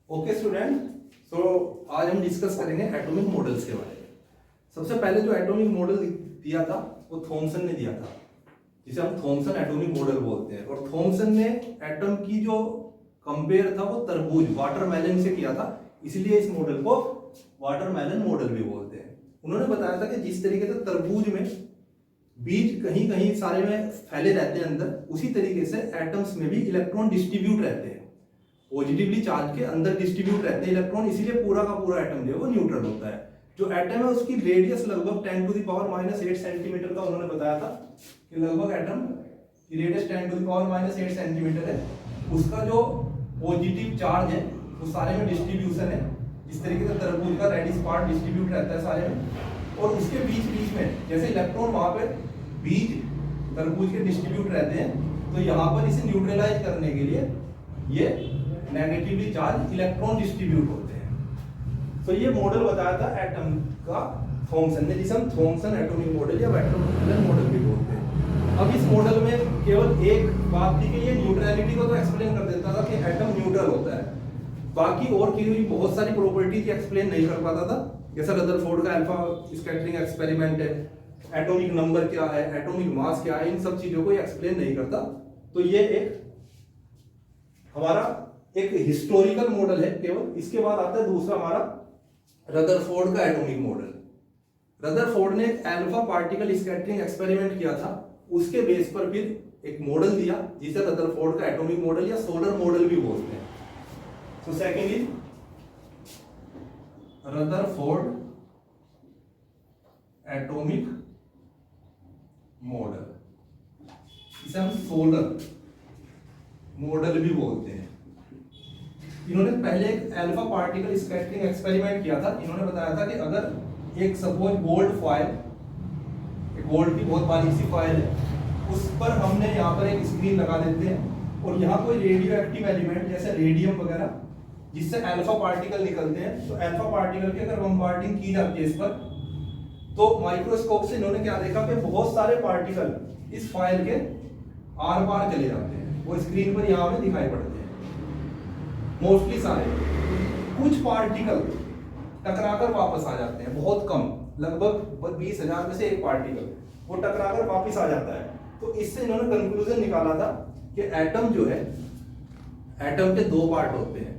Okay student, सो आज हम discuss करेंगे एटॉमिक मॉडल्स के बारे में। सबसे पहले जो एटॉमिक मॉडल दिया था वो थॉमसन ने दिया था, जिसे हम थॉमसन एटॉमिक मॉडल बोलते हैं। और थॉमसन ने एटम की जो कंपेयर था वो तरबूज वाटरमेलन से किया था, इसलिए इस मॉडल को वाटरमेलन मॉडल भी बोलते हैं। उन्होंने बताया था कि जिस तरीके से तरबूज में बीज कहीं कहीं सारे में फैले रहते हैं अंदर, उसी तरीके से एटम्स में भी इलेक्ट्रॉन डिस्ट्रीब्यूट रहते हैं, पॉजिटिवली चार्ज के अंदर डिस्ट्रीब्यूट रहते हैं इलेक्ट्रॉन, इसीलिए पूरा का पूरा एटम जो है वो न्यूट्रल होता है। जो एटम है उसकी रेडियस लगभग 10⁻⁻8 सेंटीमीटर का उन्होंने बताया था कि लगभग एटम की रेडियस 10⁻⁸ सेंटीमीटर है। उसका जो पॉजिटिव चार्ज है वो सारे में डिस्ट्रीब्यूशन है, इस तरीके से तरबूज का रेडिस पार्ट डिस्ट्रीब्यूट रहता है सारे में। और उसके बीच बीच में जैसे इलेक्ट्रॉन वहां पे बीज तरबूज के डिस्ट्रीब्यूट रहते हैं, तो यहाँ पर इसे न्यूट्रलाइज करने के लिए ये नेगेटिवली चार्ज इलेक्ट्रॉन डिस्ट्रीब्यूट होते हैं। तो ये मॉडल बताया था एटम का थॉमसन ने, जिसे हम थॉमसन एटॉमिक मॉडल या वाटरमेलन मॉडल भी बोलते हैं। अब इस मॉडल में केवल एक बात थी कि ये न्यूट्रलिटी को तो एक्सप्लेन कर देता था कि एटम न्यूट्रल होता है, बाकी और की हुई बहुत सारी प्रॉपर्टी थी एक्सप्लेन नहीं कर पाता था। जैसा रदरफोर्ड का अल्फा स्कैटरिंग एक्सपेरिमेंट है, एटॉमिक नंबर क्या है, एटॉमिक मास क्या है, इन सब चीजों को एक्सप्लेन नहीं करता। तो ये एक हमारा एक हिस्टोरिकल मॉडल है केवल। इसके बाद आता है दूसरा हमारा रदरफोर्ड का एटॉमिक मॉडल। रदरफोर्ड ने एक अल्फा पार्टिकल स्कैटरिंग एक्सपेरिमेंट किया था, उसके बेस पर फिर एक मॉडल दिया जिसे रदरफोर्ड का एटॉमिक मॉडल या सोलर मॉडल भी बोलते हैं। So second is Rutherford atomic model, इसे हम सोलर मॉडल भी बोलते हैं। इन्होंने पहले एक अल्फा पार्टिकल स्कैटरिंग एक्सपेरिमेंट किया था। इन्होंने बताया था कि अगर एक सपोज गोल्ड फॉयल, एक गोल्ड की बहुत बारीक सी फॉयल है, उस पर हमने यहाँ पर एक स्क्रीन लगा देते हैं और यहाँ कोई रेडियो एक्टिव एलिमेंट जैसे रेडियम वगैरह जिससे अल्फा पार्टिकल निकलते हैं, तो अल्फा पार्टिकल की अगर बम्बार्डिंग की जाती है इस पर, तो माइक्रोस्कोप से इन्होंने क्या देखा कि बहुत सारे पार्टिकल इस फॉयल के आर पार चले जाते हैं, वो स्क्रीन पर यहाँ में दिखाई पड़ते हैं मोस्टली सारे। कुछ पार्टिकल टकराकर वापस आ जाते हैं, बहुत कम, लगभग 20,000 में से एक पार्टिकल वो टकराकर वापस आ जाता है। तो इससे इन्होंने कंक्लूजन निकाला था कि एटम जो है, एटम के दो पार्ट होते हैं,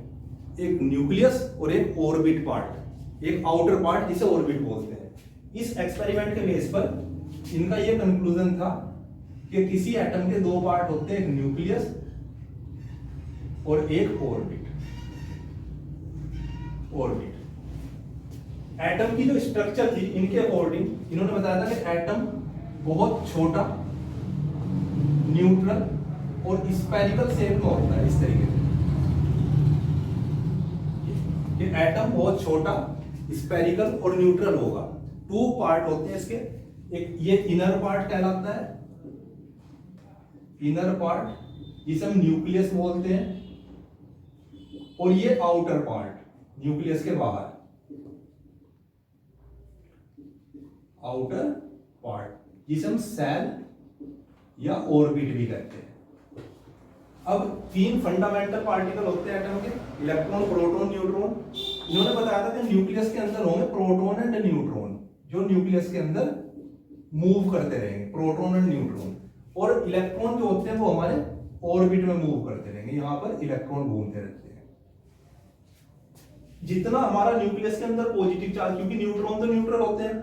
एक न्यूक्लियस और एक ऑर्बिट पार्ट, एक आउटर पार्ट जिसे ऑर्बिट बोलते हैं। इस एक्सपेरिमेंट के बेस पर इनका यह कंक्लूजन था कि किसी एटम के दो पार्ट होते हैं, एक न्यूक्लियस और एक ऑर्बिट। एटम की जो स्ट्रक्चर थी इनके अकॉर्डिंग इन्होंने बताया था कि एटम बहुत छोटा, न्यूट्रल और स्फेरिकल शेप में होता है। इस तरीके से कि एटम बहुत छोटा, स्फेरिकल और न्यूट्रल होगा। टू पार्ट होते हैं इसके, एक ये इनर पार्ट कहलाता है, इनर पार्ट जिसे हम न्यूक्लियस बोलते हैं, और ये आउटर पार्ट न्यूक्लियस के बाहर, आउटर पार्ट जिसे हम सेल या ऑर्बिट भी कहते हैं। अब तीन फंडामेंटल पार्टिकल होते हैं एटम के, इलेक्ट्रॉन, प्रोटॉन, न्यूट्रॉन। इन्होंने बताया था कि न्यूक्लियस के अंदर होंगे प्रोटॉन एंड न्यूट्रॉन, जो न्यूक्लियस के अंदर मूव करते रहेंगे, प्रोटॉन एंड न्यूट्रॉन। और इलेक्ट्रॉन जो होते हैं वो हमारे ऑर्बिट में मूव करते रहेंगे, यहां पर इलेक्ट्रॉन घूमते रहते हैं। जितना हमारा न्यूक्लियस के अंदर पॉजिटिव चार्ज, क्योंकि न्यूट्रॉन तो न्यूट्रल होते हैं,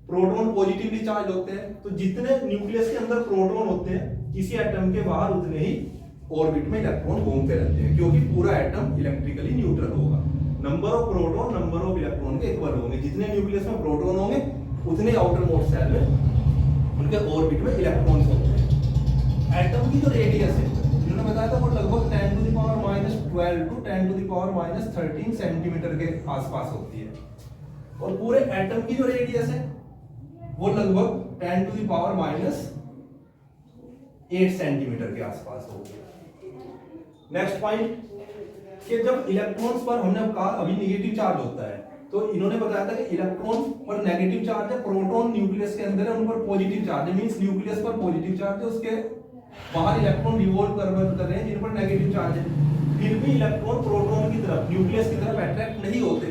प्रोटॉन पॉजिटिवली चार्ज होते हैं, तो जितने न्यूक्लियस के अंदर प्रोटॉन होते हैं किसी एटम के बाहर, उतने ही ऑर्बिट में इलेक्ट्रॉन घूमते रहते हैं, क्योंकि पूरा एटम इलेक्ट्रिकली न्यूट्रल होगा। Number of proton number of electron के इक्वल होंगे, जितने न्यूक्लियस में प्रोटॉन होंगे उतने आउटर मोस्ट सेल में उनके ऑर्बिट में इलेक्ट्रॉन्स होते हैं। एटम की जो रेडियस है इन्होंने बताया था वो लगभग 10⁻12 टू 10⁻13 सेंटीमीटर के आसपास होती है। और पूरे एटम की जो रेडियस है वो लगभग 10⁻⁸ सेंटीमीटर के आसपास होगी। नेक्स्ट पॉइंट कि जब इलेक्ट्रॉन्स पर हमने कहा अभी नेगेटिव चार्ज होता है, तो इन्होंने बताया था कि इलेक्ट्रॉन पर नेगेटिव चार्ज है, प्रोटॉन न्यूक्लियस के अंदर है, उन पर पॉजिटिव चार्ज है, मींस न्यूक्लियस पर पॉजिटिव चार्ज है, उसके बाहर इलेक्ट्रॉन रिवॉल्व कर रहे हैं जिन पर नेगेटिव चार्ज है। फिर भी इलेक्ट्रॉन प्रोटॉन की तरफ न्यूक्लियस की तरफ अट्रैक्ट नहीं होते।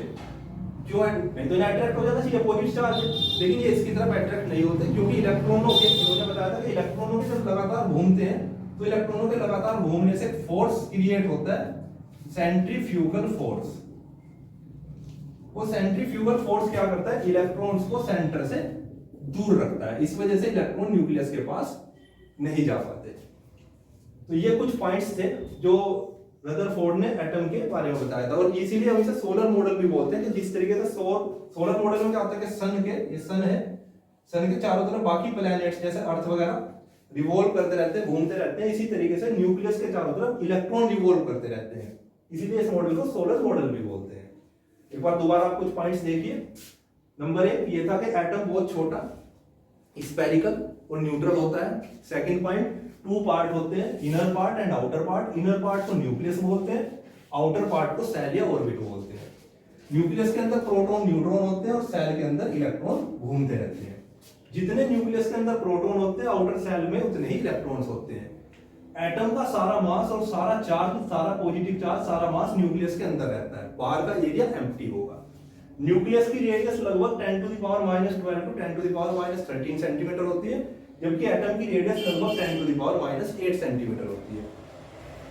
क्यों? नहीं तो अट्रैक्ट हो जाना चाहिए पॉजिटिव चार्ज, लेकिन ये इसकी तरफ अट्रैक्ट नहीं होते क्योंकि इलेक्ट्रॉनों के, इन्होंने बताया था कि इलेक्ट्रॉनों के जब लगातार घूमते हैं तो इलेक्ट्रॉनों के लगातार घूमने से फोर्स क्रिएट होता है, सेंट्रीफ्यूगल फोर्स। वो सेंट्रीफ्यूगल फोर्स क्या करता है? इलेक्ट्रॉन्स को सेंटर से दूर रखता है, इस वजह से इलेक्ट्रॉन न्यूक्लियस के पास नहीं जा पाते। तो ये कुछ पॉइंट्स थे जो रदरफोर्ड ने एटम के बारे में बताया था, और इसीलिए हम इसे सोलर मॉडल भी बोलते हैं कि जिस तरीके से सोलर मॉडल में क्या होता है कि सन के, ये सन है, सन के चारों तरफ बाकी प्लैनेट्स जैसे अर्थ वगैरह रिवॉल्व करते रहते हैं, घूमते रहते हैं, इसी तरीके से न्यूक्लियस के चारों तरफ इलेक्ट्रॉन रिवॉल्व करते रहते हैं, इसीलिए इस मॉडल को सोलर मॉडल भी बोलते हैं। एक बार दोबारा आप कुछ पॉइंट्स देखिए। नंबर 1 ये था कि एटम बहुत छोटा, स्फेरिकल और न्यूट्रल होता है। सेकंड पॉइंट, 2 पार्ट होते हैं, inner part and outer part. Inner part को न्यूक्लियस बोलते हैं, आउटर पार्ट को सेल या ऑर्बिट बोलते हैं। न्यूक्लियस के अंदर प्रोटॉन न्यूट्रॉन होते हैं और सेल के अंदर इलेक्ट्रॉन घूमते रहते हैं। जितने न्यूक्लियस के अंदर प्रोटॉन होते हैं, आउटर सेल में उतने ही इलेक्ट्रॉन्स होते हैं। एटम का सारा मास और सारा चार्ज, सारा पॉजिटिव चार्ज, सारा मास न्यूक्लियस के अंदर रहता है, बाहर का एरिया एम्प्टी होगा। न्यूक्लियस की रेडियस लगभग 10 to the power -12 to 10 to the power -13 centimetre होती है, जबकि एटम की रेडियस लगभग 10 टू द पावर -8 सेंटीमीटर होती है।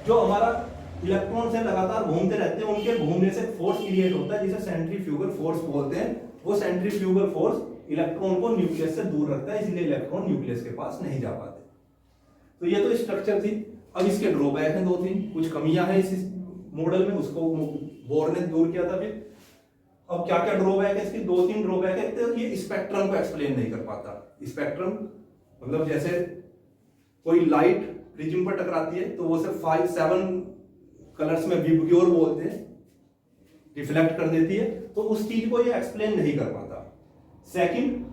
जो हमारा इलेक्ट्रॉन से लगातार घूमते रहते हैं, उनके घूमने से फोर्स क्रिएट होता है जिसे सेंट्रीफ्यूगल फोर्स बोलते हैं। वो सेंट्रीफ्यूगल फोर्स इलेक्ट्रॉन को न्यूक्लियस से दूर रखता है, इसलिए इलेक्ट्रॉन न्यूक्लियस के पास नहीं जा पाते। तो ये तो स्ट्रक्चर थी। अब इसके ड्रॉबैक हैं 2-3, कुछ कमियां हैं इस मॉडल में, उसको बोर ने दूर किया था। फिर अब क्या क्या ड्रॉबैक है इसकी? 2-3 ड्रॉबैक है। तो ये स्पेक्ट्रम को एक्सप्लेन नहीं कर पाता। स्पेक्ट्रम मतलब जैसे कोई लाइट प्रिज्म पर टकराती है तो वो सिर्फ 5-7 कलर्स में विबग्योर बोलते हैं, रिफ्लेक्ट कर देती है, तो उस चीज को ये एक्सप्लेन नहीं कर पाता। सेकंड,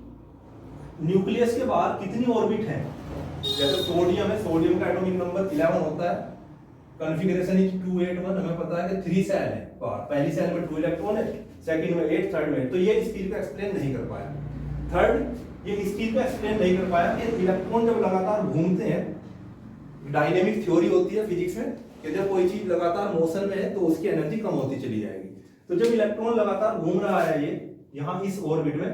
न्यूक्लियस के बाहर कितनी ऑर्बिट है? जैसे सोडियम है, सोडियम का एटॉमिक नंबर 11 होता है, कॉन्फ़िगरेशन इज 281, हमें पता है कि 3 सेल है बाहर, पहली सेल में 2 इलेक्ट्रॉन है, सेकंड में 8, थर्ड में 8। तो ये इस चीज को एक्सप्लेन नहीं कर पाया। थर्ड, ये इस चीज को एक्सप्लेन नहीं कर पाया कि इलेक्ट्रॉन जब लगातार घूमते हैं, डायनेमिक थ्योरी होती है फिजिक्स में कि जब कोई चीज लगातार मोशन में है तो उसकी एनर्जी कम होती चली जाएगी। तो जब इलेक्ट्रॉन लगातार घूम रहा है ये यहाँ इस ऑर्बिट में,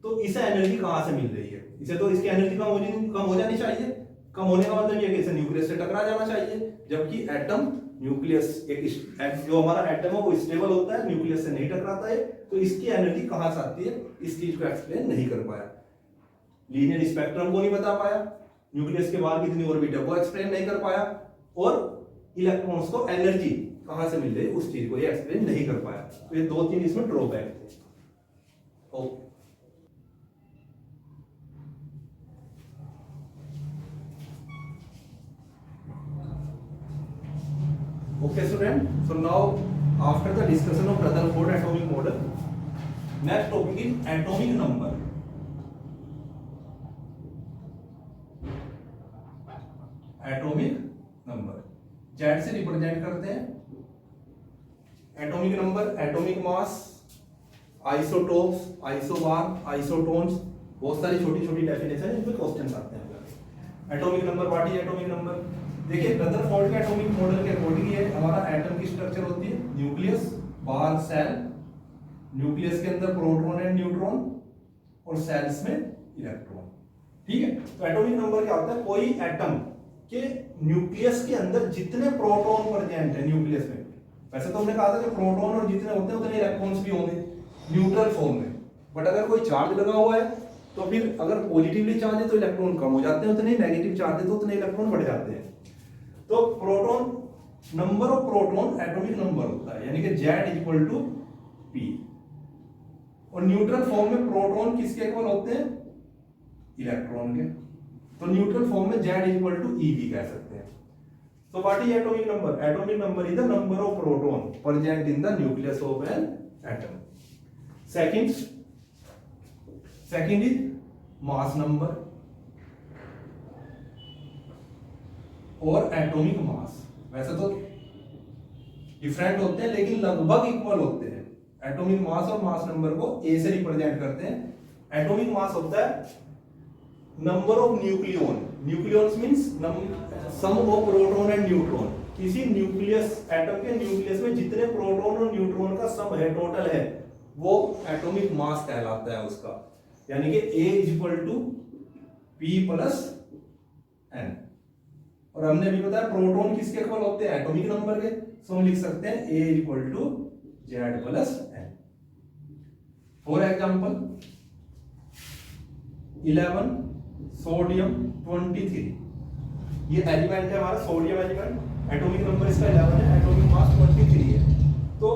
तो इसे एनर्जी कहां से मिल रही है? इसे तो इसकी एनर्जी कम हो जानी चाहिए। कम होने का मतलब ये कि इसे न्यूक्लियस से टकरा जाना चाहिए, जबकि एटम न्यूक्लियस जो हमारा एटम है वो स्टेबल होता है, न्यूक्लियस से नहीं टकराता है। तो इसकी एनर्जी कहां से आती है, इस चीज को एक्सप्लेन नहीं कर पाया। लीनियर स्पेक्ट्रम को नहीं बता पाया, न्यूक्लियस के बाहर कितनी ऑर्बिट है वो एक्सप्लेन नहीं कर पाया, और इलेक्ट्रॉन्स को एनर्जी कहां से मिल रही है उस चीज को ये एक्सप्लेन नहीं कर पाया। तो ये 2-3 इसमें ड्रॉबैक थे। Okay student, so now after the discussion of Rutherford atomic model, next topic is atomic number. Atomic number Z से रिप्रेजेंट करते हैं। Atomic number, atomic mass, isotopes, isobar, isotones, बहुत सारी छोटी छोटी डेफिनेशन है, इनमें क्वेश्चन आते हैं। Atomic number, what is atomic number? देखिए रदरफोर्ड के एटॉमिक मॉडल के अकॉर्डिंग ये हमारा एटम की स्ट्रक्चर होती है, न्यूक्लियस, बाहर सेल, न्यूक्लियस के अंदर प्रोटॉन एंड न्यूट्रॉन और सेल्स में इलेक्ट्रॉन। ठीक है, तो एटॉमिक नंबर क्या होता है? कोई एटम के न्यूक्लियस के अंदर जितने प्रोटॉन प्रेजेंट है न्यूक्लियस में, वैसे तो हमने कहा था कि प्रोटॉन और जितने होते हैं उतने इलेक्ट्रॉन्स भी होंगे न्यूट्रल फॉर्म में, बट अगर कोई चार्ज लगा हुआ है तो फिर अगर पॉजिटिवली चार्ज है तो इलेक्ट्रॉन कम हो जाते हैं, उतने नेगेटिव चार्ज है तो उतने इलेक्ट्रॉन बढ़ जाते हैं। तो proton, number of proton atomic number होता है, यानी कि Z = P। और न्यूट्रल फॉर्म में प्रोटॉन किसके इक्वल होते हैं? इलेक्ट्रॉन के। तो न्यूट्रल फॉर्म में Z = E भी कह सकते हैं। So what is atomic number? Atomic number is the number of proton present in the nucleus of an atom. Second is mass number और एटॉमिक मास। वैसे तो डिफरेंट होते हैं लेकिन लगभग इक्वल होते हैं। एटॉमिक मास और मास नंबर को A से रिप्रेजेंट करते हैं। एटॉमिक मास होता है number of nucleon. Nucleons means sum of proton and neutron. किसी न्यूक्लियस, एटम के न्यूक्लियस में जितने प्रोटॉन और न्यूट्रॉन है टोटल है वो एटॉमिक मास कहलाता है उसका, यानी कि A equal to P plus N। और हमने भी बताया प्रोटॉन किसके इक्वल होते हैं, एटॉमिक नंबर के, सो हम लिख सकते हैं A equal to Z plus N। For example 11 sodium 23, ये एलिमेंट है हमारा सोडियम एलिमेंट, एटॉमिक नंबर इसका 11 है, एटॉमिक मास 23 है। तो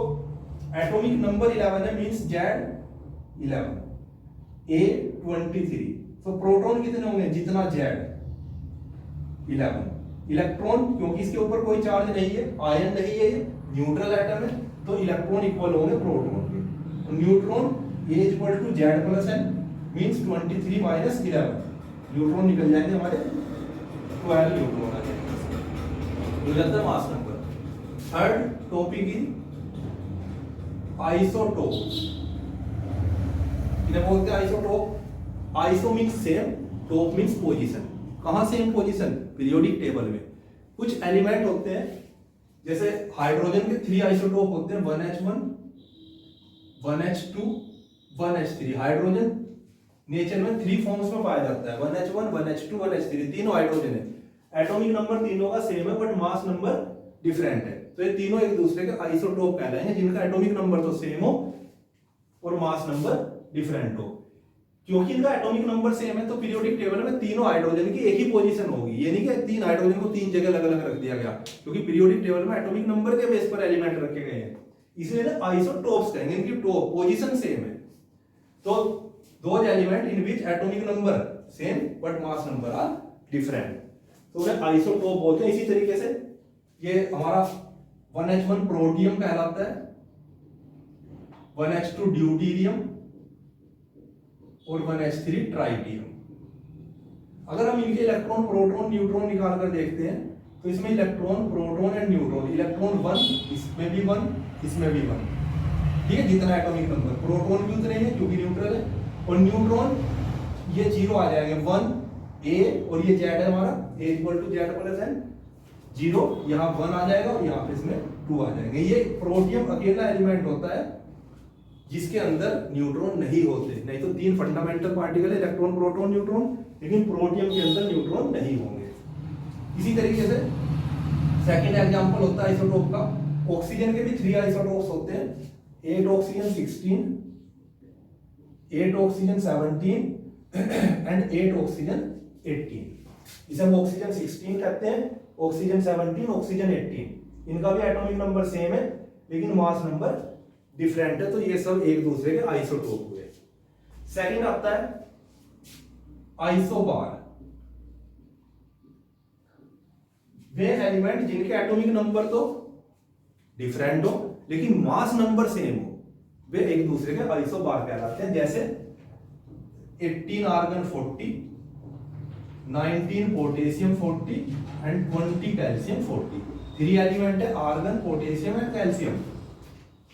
एटॉमिक नंबर 11 है मींस Z 11, A 23। तो प्रोटॉन कितने होंगे, जितना Z 11। इलेक्ट्रॉन क्योंकि इसके ऊपर कोई चार्ज नहीं है, आयन नहीं है, ये न्यूट्रल एटम है, तो इलेक्ट्रॉन इक्वल होंगे प्रोटॉन के। तो neutron A equal to Z plus N means 23 minus 11, neutron निकल जाएंगे हमारे 12 न्यूट्रॉन आ जाएंगे, हो जाता है mass number. Third topic is isotopes. इन्हें बोलते हैं आइसोटोप। आइसो मींस सेम, टोप मींस पोजीशन। कहां सेम पोजीशन, पीरियोडिक टेबल में। कुछ एलिमेंट होते हैं जैसे हाइड्रोजन के 3 आइसोटोप होते हैं, 1H1 1H2 1H3। Hydrogen nature में 3 फॉर्म्स में पाया जाता है, 1H1 1H2 1H3, तीनों हाइड्रोजन है। एटॉमिक नंबर तीनों का सेम है बट मास नंबर डिफरेंट है, तो ये तीनों एक दूसरे के आइसोटोप कहलाएंगे जिनका एटॉमिक नंबर तो सेम हो और मास नंबर डिफरेंट हो। क्योंकि इनका एटॉमिक नंबर सेम है तो पीरियोडिक टेबल में तीनों हाइड्रोजन की एक ही पोजीशन होगी, ये नहीं कि 3 हाइड्रोजन को 3 जगह अलग अलग रख दिया गया, क्योंकि पीरियोडिक टेबल में एटॉमिक नंबर के बेस पर एलिमेंट रखे गए हैं, इसलिए आइसोटोप्स कहेंगे, इनकी पोजीशन सेम है। तो those element in which atomic number same but mass number are different, तो उन्हें आइसोटोप बोलते हैं। इसी तरीके से ये हमारा 1H1 प्रोटियम कहलाता है, 1H2 ड्यूटीरियम और 1H3 ट्राइटियम। अगर हम इनके इलेक्ट्रॉन प्रोटॉन न्यूट्रॉन निकाल कर देखते हैं तो इसमें electron proton and neutron, electron 1 इसमें भी 1 इसमें भी 1, ठीक है, जितना एटॉमिक नंबर। प्रोटॉन भी उतने हैं क्योंकि न्यूट्रल है, और न्यूट्रॉन ये 0 आ जाएंगे, 1 A और ये Z है हमारा, A equal to Z plus N, 0 यहाँ 1 आ जाएगा और यहाँ पे इसमें 2 आ जाएंगे। ये प्रोटियम अकेला एलिमेंट होता है जिसके अंदर न्यूट्रॉन नहीं होते, नहीं तो 3 फंडामेंटल पार्टिकल है, इलेक्ट्रॉन प्रोटॉन न्यूट्रॉन, लेकिन प्रोटियम के अंदर न्यूट्रॉन नहीं होंगे। इसी तरीके से सेकंड एग्जांपल होता है आइसोटोप का। ऑक्सीजन के भी 3 आइसोटोप्स होते हैं, 8 ऑक्सीजन 16, 8 ऑक्सीजन 17 एंड 8 ऑक्सीजन 18। इसे हम ऑक्सीजन 16 कहते हैं, ऑक्सीजन 17, ऑक्सीजन 18। इनका भी एटॉमिक नंबर सेम है लेकिन मास नंबर डिफरेंट है, तो ये सब एक दूसरे के आइसोटोप हुए। सेकंड आता है आइसोबार। वे एलिमेंट जिनके एटॉमिक नंबर तो डिफरेंट हो लेकिन मास नंबर सेम हो, वे एक दूसरे के आइसोबार कहलाते हैं। जैसे 18 argon 40, 19 potassium 40 and 20 calcium 40। 3 element है, आर्गन पोटेशियम एंड कैल्शियम।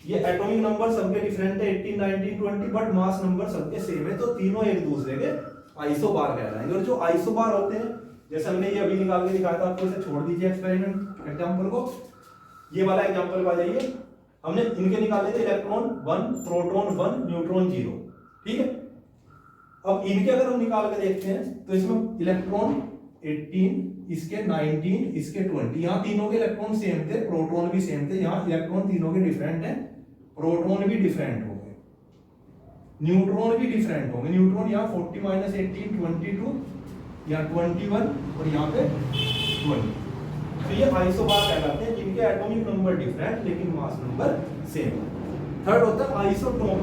ये एटॉमिक नंबर सबके डिफरेंट है, 18 19 20, बट मास नंबर सबके सेम है, तो तीनों एक दूसरे के आइसोबार कहलाएंगे। और जो आइसोबार होते हैं, जैसे हमने ये अभी निकाल के दिखाया था आपको, इसे छोड़ दीजिए एक्सपेरिमेंट एग्जांपल को, ये वाला एग्जांपल पे आ जाइए। हमने इनके निकाले थे इलेक्ट्रॉन 1, प्रोटॉन 1, न्यूट्रॉन 0, ठीक है। अब इनके अगर हम निकाल कर देखते हैं तो इसमें इलेक्ट्रॉन 18, इसके 19, इसके 20, यहाँ तीनों के इलेक्ट्रॉन सेम थे, प्रोटॉन भी सेम थे। यहाँ इलेक्ट्रॉन तीनों के डिफरेंट हैं, प्रोटॉन भी डिफरेंट होंगे, न्यूट्रॉन भी डिफरेंट होंगे। न्यूट्रॉन यहाँ 40 माइनस 18 22, यहाँ 21 और यहाँ पे 20। तो ये आइसोबार कहलाते हैं जिनके एटॉमिक नंबर डिफरेंट लेकिन मास नंबर सेम। थर्ड होता है आइसोटोन।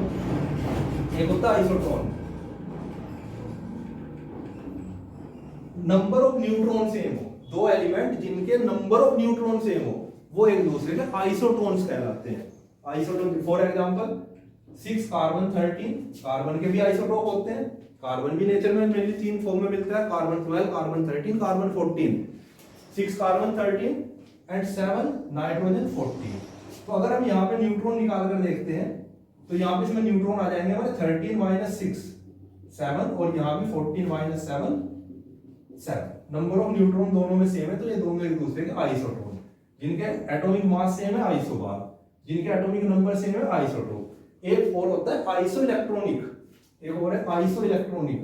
एक होता है isotone, number of neutron same हो, 2 एलिमेंट जिनके नंबर ऑफ न्यूट्रॉन सेम हो वो एक दूसरे के आइसोटोन्स कहलाते हैं। Isotone for example 6 carbon 13, carbon के भी आइसोटोप होते हैं, कार्बन भी नेचर में मेनली 3 फॉर्म में मिलता है, carbon 12, carbon 13, carbon 14। 6 carbon 13 and 7 nitrogen 14। तो अगर हम यहाँ पे न्यूट्रॉन निकाल कर देखते हैं तो यहाँ पे इसमें न्यूट्रॉन आ जाएंगे हमारे 13 माइनस 6 7, और यहाँ भी 14 माइनस 7 7। नंबर ऑफ न्यूट्रॉन दोनों में सेम है, तो ये दोनों एक दूसरे के आइसोटोन जिनके एटॉमिक मास सेम है, आइसोबार। जिनके एटॉमिक नंबर सेम है आइसोटोप। एक और होता है आइसो इलेक्ट्रॉनिक, एक और है आइसो इलेक्ट्रॉनिक,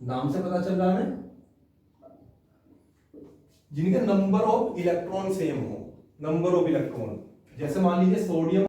नाम से पता चल रहा है जिनके नंबर ऑफ इलेक्ट्रॉन सेम हो, नंबर ऑफ इलेक्ट्रॉन। जैसे मान लीजिए सोडियम